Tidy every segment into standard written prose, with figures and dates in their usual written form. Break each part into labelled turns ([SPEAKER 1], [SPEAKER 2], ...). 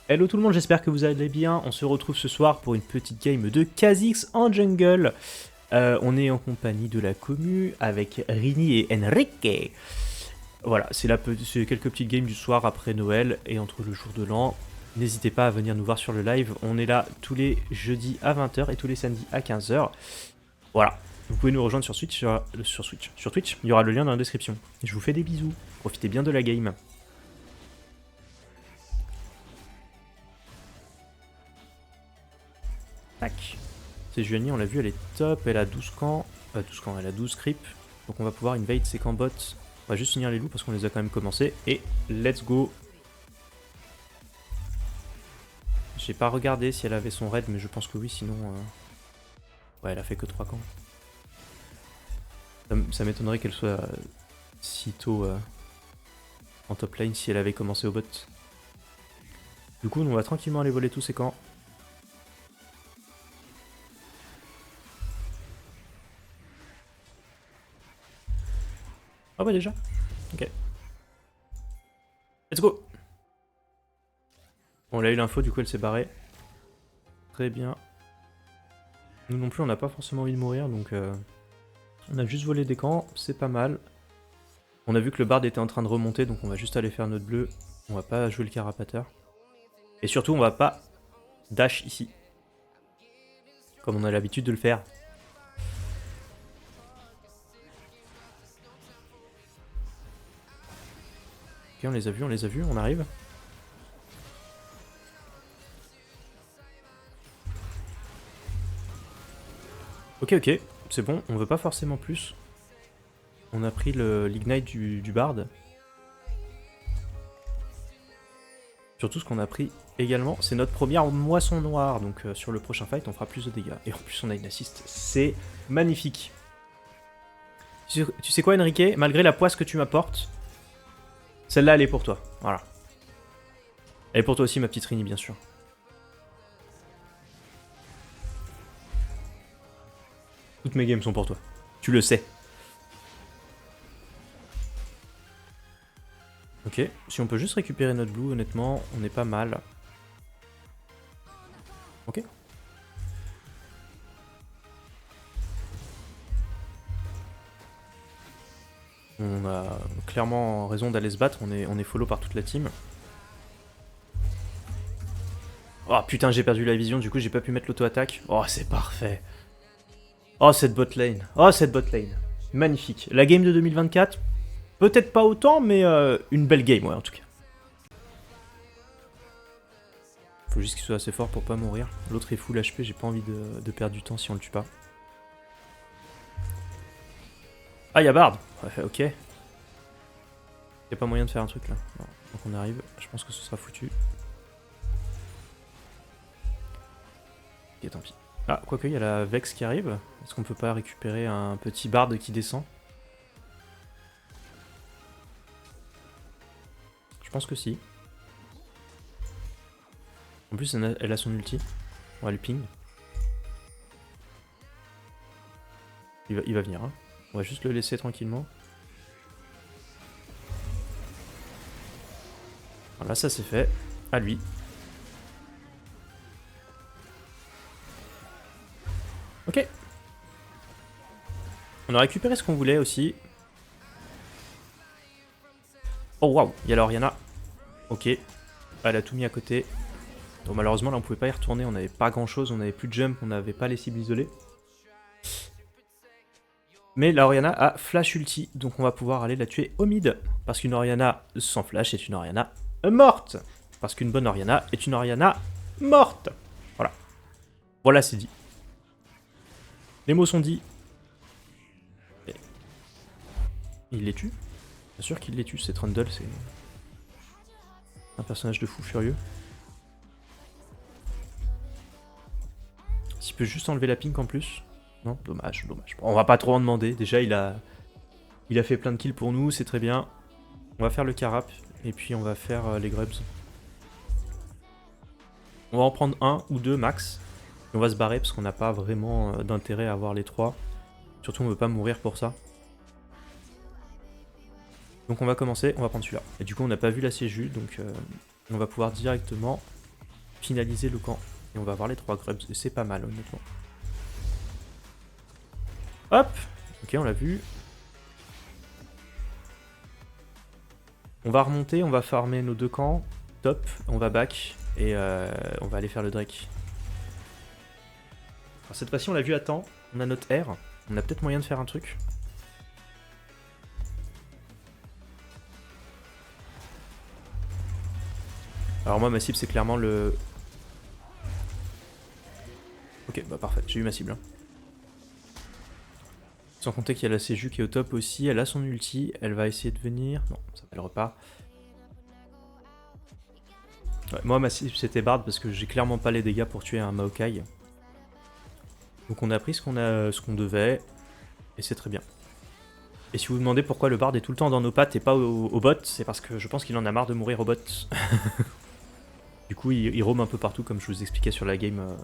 [SPEAKER 1] Hello tout le monde, j'espère que vous allez bien. On se retrouve ce soir pour une petite game de Kha'Zix en jungle. On est en compagnie de la commu avec Rini et Enrique. Voilà, c'est quelques petites games du soir après Noël et entre le jour de l'an. N'hésitez pas à venir nous voir sur le live. On est là tous les jeudis à 20h et tous les samedis à 15h. Voilà, vous pouvez nous rejoindre sur Twitch. Il y aura le lien dans la description. Je vous fais des bisous. Profitez bien de la game. Tac. C'est Juani, on l'a vu, elle est top, elle a 12 camps. 12 camps, elle a 12 creeps. Donc on va pouvoir invade ses camps bots. On va juste finir les loups parce qu'on les a quand même commencés. Et let's go. J'ai pas regardé si elle avait son raid, mais je pense que oui, sinon... Ouais, elle a fait que 3 camps. Ça m'étonnerait qu'elle soit si tôt en top lane si elle avait commencé au bot. Du coup, on va tranquillement aller voler tous ces camps. Ah ouais déjà. Ok. Let's go. Bon, elle a eu l'info, du coup elle s'est barrée. Très bien. Nous non plus, on n'a pas forcément envie de mourir, donc on a juste volé des camps, c'est pas mal. On a vu que le bard était en train de remonter, donc on va juste aller faire notre bleu. On va pas jouer le carapateur. Et surtout, on va pas dash ici. Comme on a l'habitude de le faire. Ok, on les a vus, on arrive. Ok, c'est bon, on veut pas forcément plus. On a pris l'ignite du bard. Surtout ce qu'on a pris également, c'est notre première moisson noire. Donc sur le prochain fight, on fera plus de dégâts. Et en plus, on a une assist. C'est magnifique. Tu sais quoi, Enrique? Malgré la poisse que tu m'apportes, celle-là, elle est pour toi. Voilà. Elle est pour toi aussi, ma petite Rini, bien sûr. Toutes mes games sont pour toi. Tu le sais. Ok, si on peut juste récupérer notre blue, honnêtement, on est pas mal. Ok. On a clairement raison d'aller se battre, on est follow par toute la team. Oh putain, j'ai perdu la vision, du coup j'ai pas pu mettre l'auto-attaque. Oh, c'est parfait. Oh, cette bot lane. Oh, cette bot lane. Magnifique. La game de 2024, peut-être pas autant, mais une belle game, ouais, en tout cas. Faut juste qu'il soit assez fort pour pas mourir. L'autre est full HP, j'ai pas envie de perdre du temps si on le tue pas. Ah, y'a Bard. Ouais, ok. Y'a pas moyen de faire un truc là. Non. Donc on arrive, je pense que ce sera foutu. Ok, tant pis. Ah, quoique, il y a la Vex qui arrive. Est-ce qu'on peut pas récupérer un petit Bard qui descend? Je pense que si. En plus, elle a son ulti. On va le ping. Il va venir. Hein. On va juste le laisser tranquillement. Voilà, ça c'est fait. À lui. Ok. On a récupéré ce qu'on voulait aussi. Oh waouh, il y a la Oriana. Ok. Elle a tout mis à côté. Donc malheureusement là on pouvait pas y retourner, on n'avait pas grand chose, on n'avait plus de jump, on n'avait pas les cibles isolées. Mais la Oriana a flash ulti, donc on va pouvoir aller la tuer au mid. Parce qu'une Oriana sans flash est une Oriana morte. Parce qu'une bonne Oriana est une Oriana morte. Voilà. Voilà, c'est dit. Les mots sont dits. Il les tue? Bien sûr qu'il les tue, c'est Trundle, c'est un personnage de fou furieux. S'il peut juste enlever la pink en plus. Non, dommage, dommage. Bon, on va pas trop en demander. Déjà, il a fait plein de kills pour nous, c'est très bien. On va faire le carap et puis on va faire les grubs. On va en prendre un ou deux max. Et on va se barrer parce qu'on n'a pas vraiment d'intérêt à avoir les trois. Surtout, on veut pas mourir pour ça. Donc on va commencer, on va prendre celui-là. Et du coup, on n'a pas vu la Séju, donc on va pouvoir directement finaliser le camp. Et on va avoir les 3 grubs, et c'est pas mal honnêtement. Hop. Ok, on l'a vu. On va remonter, on va farmer nos 2 camps. Top, on va back. Et on va aller faire le Drake. Alors cette fois-ci on l'a vu à temps. On a notre R. On a peut-être moyen de faire un truc. Alors moi ma cible c'est clairement le... Ok, bah parfait, j'ai eu ma cible. Hein. Sans compter qu'il y a la Seju qui est au top aussi, elle a son ulti, elle va essayer de venir... Non, ça elle repart. Ouais, moi ma cible c'était Bard parce que j'ai clairement pas les dégâts pour tuer un Maokai. Donc on a pris ce qu'on devait, et c'est très bien. Et si vous vous demandez pourquoi le Bard est tout le temps dans nos pattes et pas au bot, c'est parce que je pense qu'il en a marre de mourir au bot. Du coup il roam un peu partout comme je vous expliquais sur la game...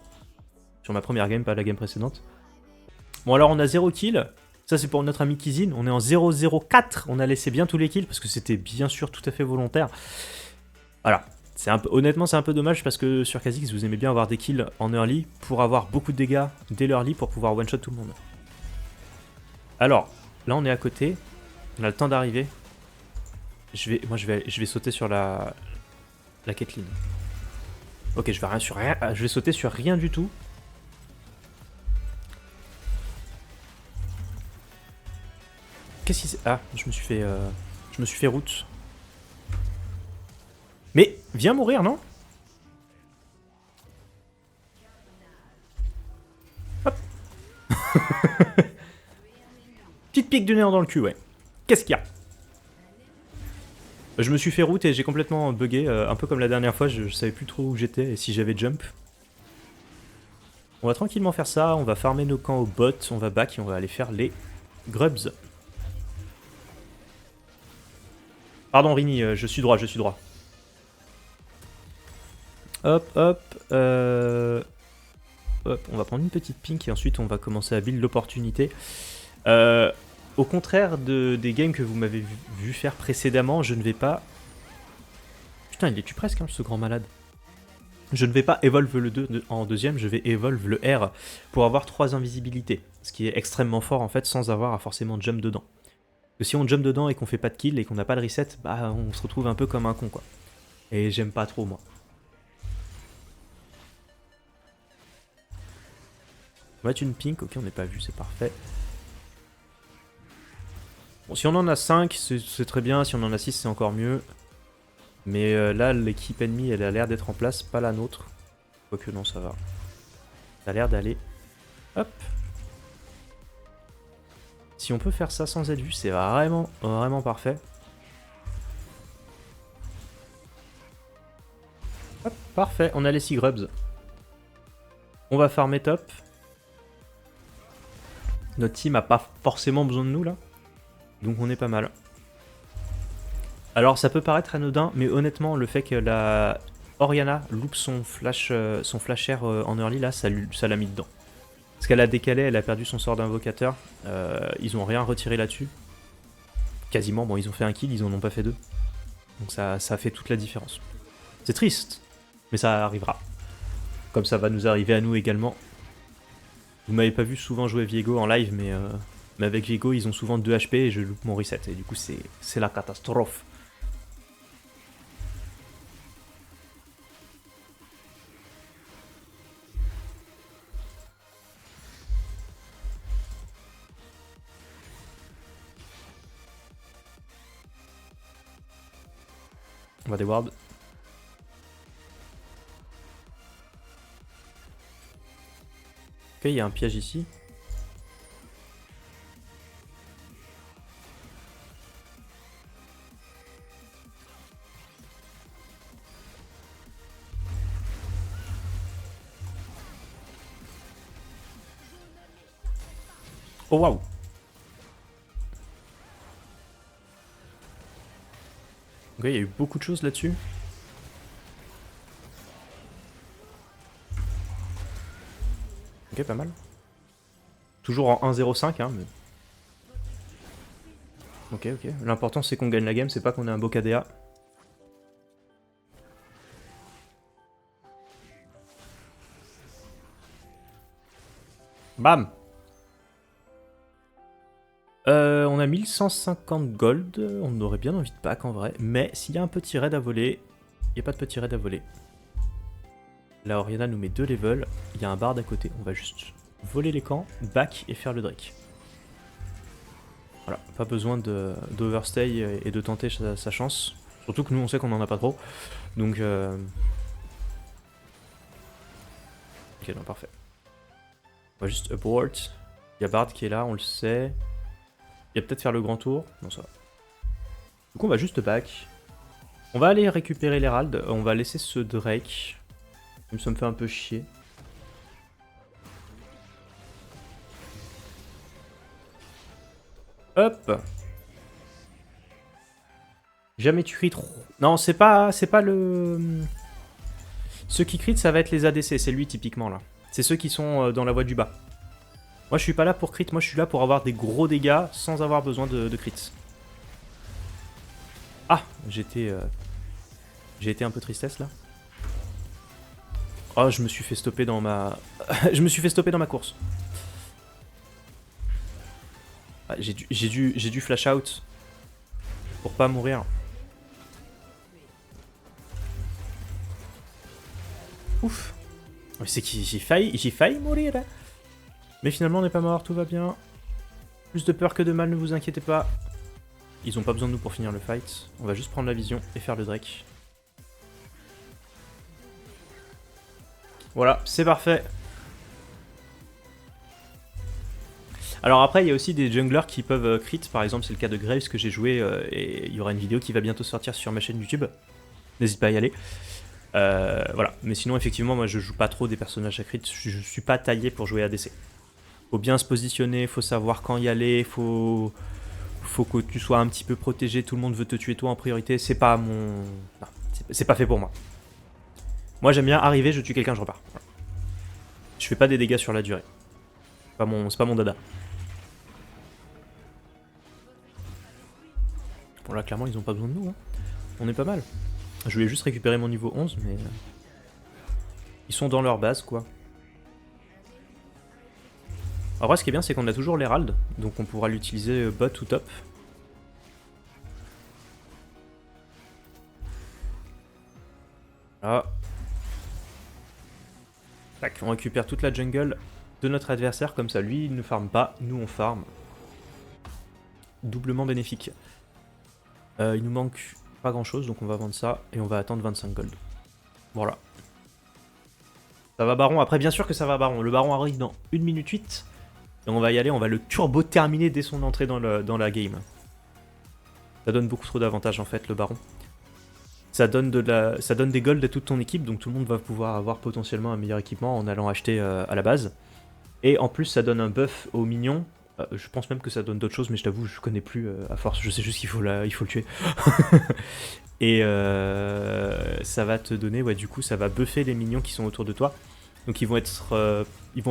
[SPEAKER 1] sur ma première game, pas la game précédente. Bon alors on a 0 kill, ça c'est pour notre ami Kizin, on est en 0-0-4, on a laissé bien tous les kills parce que c'était bien sûr tout à fait volontaire. Voilà, honnêtement c'est un peu dommage parce que sur Kha'Zix vous aimez bien avoir des kills en early pour avoir beaucoup de dégâts dès l'early pour pouvoir one shot tout le monde. Alors, là on est à côté, on a le temps d'arriver. Je vais sauter sur la Caitlyn. Ok, je vais sauter sur rien du tout. Qu'est-ce qui s'est... Ah, je me suis fait route. Mais, viens mourir, non? Hop. Petite pique de néant dans le cul, ouais. Qu'est-ce qu'il y a? Je me suis fait route et j'ai complètement bugué, un peu comme la dernière fois, je savais plus trop où j'étais et si j'avais jump. On va tranquillement faire ça, on va farmer nos camps au bot, on va back et on va aller faire les grubs. Pardon Rini, je suis droit, je suis droit. Hop, hop, hop, on va prendre une petite pink et ensuite on va commencer à build l'opportunité. Au contraire des games que vous m'avez vu faire précédemment, je ne vais pas... Putain, il est tu presque, hein, ce grand malade. Je ne vais pas evolve le 2 en deuxième, je vais evolve le R pour avoir 3 invisibilités. Ce qui est extrêmement fort en fait, sans avoir à forcément jump dedans. Parce que si on jump dedans et qu'on fait pas de kill et qu'on n'a pas de reset, bah on se retrouve un peu comme un con quoi. Et j'aime pas trop moi. On va mettre une pink, ok on n'est pas vu, c'est parfait. Bon si on en a 5 c'est très bien, si on en a 6 c'est encore mieux. Mais là l'équipe ennemie elle a l'air d'être en place, pas la nôtre. Quoique non ça va. Ça a l'air d'aller. Hop. Si on peut faire ça sans être vu, c'est vraiment, vraiment parfait. Hop, parfait, on a les 6 grubs. On va farmer top. Notre team a pas forcément besoin de nous là. Donc on est pas mal. Alors ça peut paraître anodin, mais honnêtement, le fait que la Orianna loupe son flasher en early là, ça l'a mis dedans. Parce qu'elle a décalé, elle a perdu son sort d'invocateur. Ils ont rien retiré là-dessus. Quasiment, bon ils ont fait un kill, ils en ont pas fait 2. Donc ça fait toute la différence. C'est triste, mais ça arrivera. Comme ça va nous arriver à nous également. Vous m'avez pas vu souvent jouer Viego en live, mais avec Viego ils ont souvent 2 HP et je loupe mon reset. Et du coup c'est la catastrophe. On va des wards. Ok, il y a un piège ici. Oh waouh! Ok, il y a eu beaucoup de choses là-dessus. Ok, pas mal. Toujours en 1-0-5, hein, mais... Ok, ok. L'important c'est qu'on gagne la game, c'est pas qu'on ait un beau KDA. Bam. On a 1150 gold, on aurait bien envie de pack en vrai, mais s'il y a un petit raid à voler, il n'y a pas de petit raid à voler. Là, Oriana nous met 2 levels, il y a un bard à côté, on va juste voler les camps, back et faire le Drake. Voilà, pas besoin d'overstay et de tenter sa chance, surtout que nous on sait qu'on en a pas trop, donc... Ok, non, parfait. On va juste upward, il y a bard qui est là, on le sait. Il va peut-être faire le grand tour. Non, ça va. Du coup, on va juste back. On va aller récupérer l'Herald. On va laisser ce Drake. Même ça me fait un peu chier. Hop. Jamais tu crit trop. Non, c'est pas le... Ceux qui crit, ça va être les ADC. C'est lui, typiquement, là. C'est ceux qui sont dans la voie du bas. Moi, je suis pas là pour crit. Moi, je suis là pour avoir des gros dégâts sans avoir besoin de crit. Ah, j'ai été un peu tristesse là. Oh, je me suis fait stopper dans ma... je me suis fait stopper dans ma course. Ah, j'ai dû flash out pour pas mourir. Ouf. C'est qui j'ai failli mourir. Hein. Mais finalement, on n'est pas mort, tout va bien. Plus de peur que de mal, ne vous inquiétez pas. Ils ont pas besoin de nous pour finir le fight. On va juste prendre la vision et faire le Drake. Voilà, c'est parfait. Alors après, il y a aussi des junglers qui peuvent crit. Par exemple, c'est le cas de Graves que j'ai joué. Et il y aura une vidéo qui va bientôt sortir sur ma chaîne YouTube. N'hésite pas à y aller. Voilà. Mais sinon, effectivement, moi, je joue pas trop des personnages à crit. Je suis pas taillé pour jouer ADC. Faut bien se positionner, faut savoir quand y aller, faut que tu sois un petit peu protégé. Tout le monde veut te tuer toi en priorité. C'est pas mon... Non, c'est pas fait pour moi. Moi, j'aime bien arriver, je tue quelqu'un, je repars. Voilà. Je fais pas des dégâts sur la durée. C'est pas mon dada. Bon, là, clairement, ils ont pas besoin de nous. Hein. On est pas mal. Je voulais juste récupérer mon niveau 11, mais... Ils sont dans leur base, quoi. En vrai, ce qui est bien, c'est qu'on a toujours l'Herald, donc on pourra l'utiliser bot ou top. Ah. Tac, on récupère toute la jungle de notre adversaire, comme ça, lui, il ne farme pas, nous, on farm. Doublement bénéfique. Il nous manque pas grand-chose, donc on va vendre ça, et on va attendre 25 gold. Voilà. Ça va baron, après, bien sûr que ça va baron. Le baron arrive dans 1 minute 8. Et on va y aller, on va le turbo terminer dès son entrée dans la game. Ça donne beaucoup trop d'avantages en fait, le baron. Ça donne des golds à toute ton équipe, donc tout le monde va pouvoir avoir potentiellement un meilleur équipement en allant acheter à la base. Et en plus, ça donne un buff aux minions. Je pense même que ça donne d'autres choses, mais je t'avoue, je connais plus à force. Je sais juste qu'il faut le tuer. Et ça va te donner, ouais, du coup, ça va buffer les minions qui sont autour de toi. Donc ils vont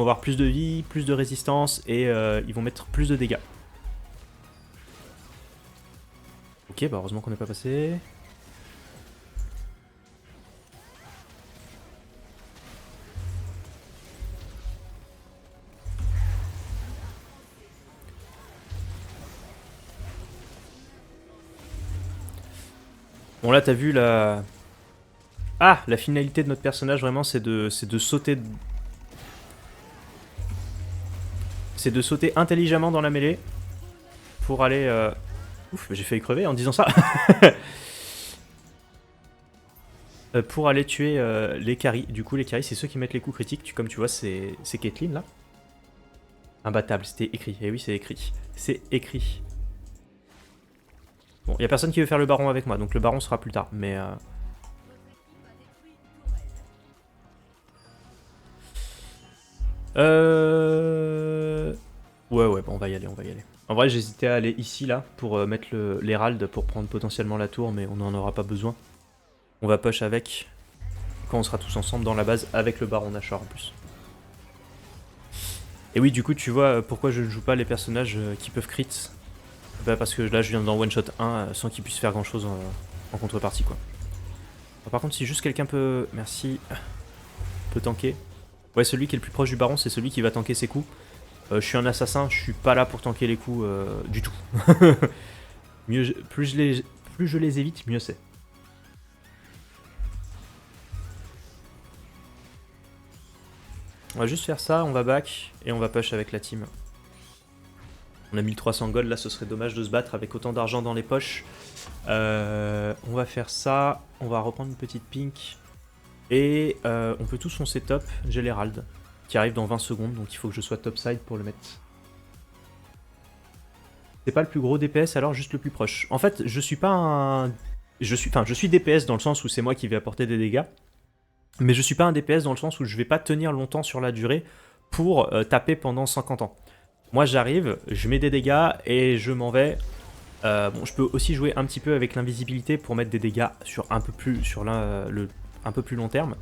[SPEAKER 1] avoir plus de vie, plus de résistance et ils vont mettre plus de dégâts. Ok, bah heureusement qu'on n'est pas passé. Bon là t'as vu la... Ah, la finalité de notre personnage vraiment c'est de sauter... C'est de sauter intelligemment dans la mêlée pour aller... Ouf, j'ai failli crever en disant ça. Pour aller tuer les carries. Du coup les carries c'est ceux qui mettent les coups critiques. Comme tu vois c'est Caitlyn là. Imbattable, c'était écrit. Eh oui c'est écrit. C'est écrit. Bon, y a personne qui veut faire le baron avec moi, donc le baron sera plus tard, mais... Ouais, bon, on va y aller. En vrai, j'hésitais à aller ici, là, pour mettre l'Herald, pour prendre potentiellement la tour, mais on n'en aura pas besoin. On va push avec, quand on sera tous ensemble dans la base, avec le baron Nashor en plus. Et oui, du coup, tu vois pourquoi je ne joue pas les personnages qui peuvent crit. Bah parce que là je viens d'en one shot 1 sans qu'il puisse faire grand chose en contrepartie quoi. Alors, par contre si juste quelqu'un peut... Merci. Peut tanker. Ouais celui qui est le plus proche du baron c'est celui qui va tanker ses coups. Je suis un assassin, je suis pas là pour tanker les coups du tout. Plus je les évite, mieux c'est. On va juste faire ça, on va back et on va push avec la team. On a 1300 gold, là ce serait dommage de se battre avec autant d'argent dans les poches. On va faire ça, on va reprendre une petite pink. Et on peut tous foncer top, j'ai l'Herald qui arrive dans 20 secondes, donc il faut que je sois topside pour le mettre. C'est pas le plus gros DPS, alors juste le plus proche. En fait, je suis pas un... je suis DPS dans le sens où c'est moi qui vais apporter des dégâts. Mais je suis pas un DPS dans le sens où je vais pas tenir longtemps sur la durée pour taper pendant 50 ans. Moi j'arrive, je mets des dégâts et je m'en vais. Bon, je peux aussi jouer un petit peu avec l'invisibilité pour mettre des dégâts sur un peu plus, un peu plus long terme.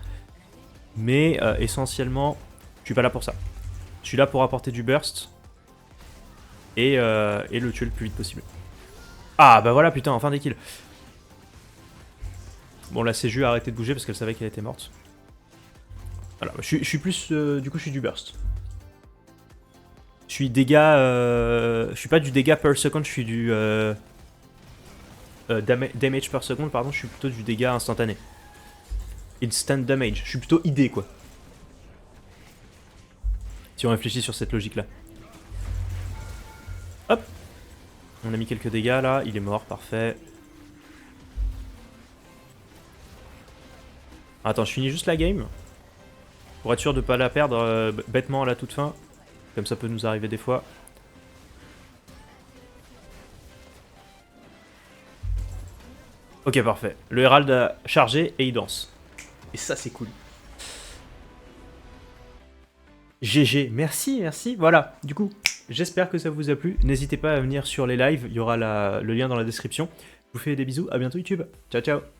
[SPEAKER 1] Mais essentiellement, je suis pas là pour ça. Je suis là pour apporter du burst et le tuer le plus vite possible. Ah bah voilà, putain, enfin des kills. Bon, la CJU a arrêté de bouger parce qu'elle savait qu'elle était morte. Voilà, je suis plus... du coup, je suis du burst. Je suis dégâts... je suis pas du dégât per second, je suis du... damage per second, pardon, je suis plutôt du dégât instantané. Instant damage, je suis plutôt ID, quoi. Si on réfléchit sur cette logique-là. Hop. On a mis quelques dégâts, là. Il est mort, parfait. Attends, je finis juste la game. Pour être sûr de ne pas la perdre bêtement à la toute fin. Comme ça peut nous arriver des fois. Ok, parfait. Le Herald a chargé et il danse. Et ça, c'est cool. GG, merci, merci. Voilà, du coup, j'espère que ça vous a plu. N'hésitez pas à venir sur les lives, il y aura le lien dans la description. Je vous fais des bisous, à bientôt YouTube. Ciao, ciao.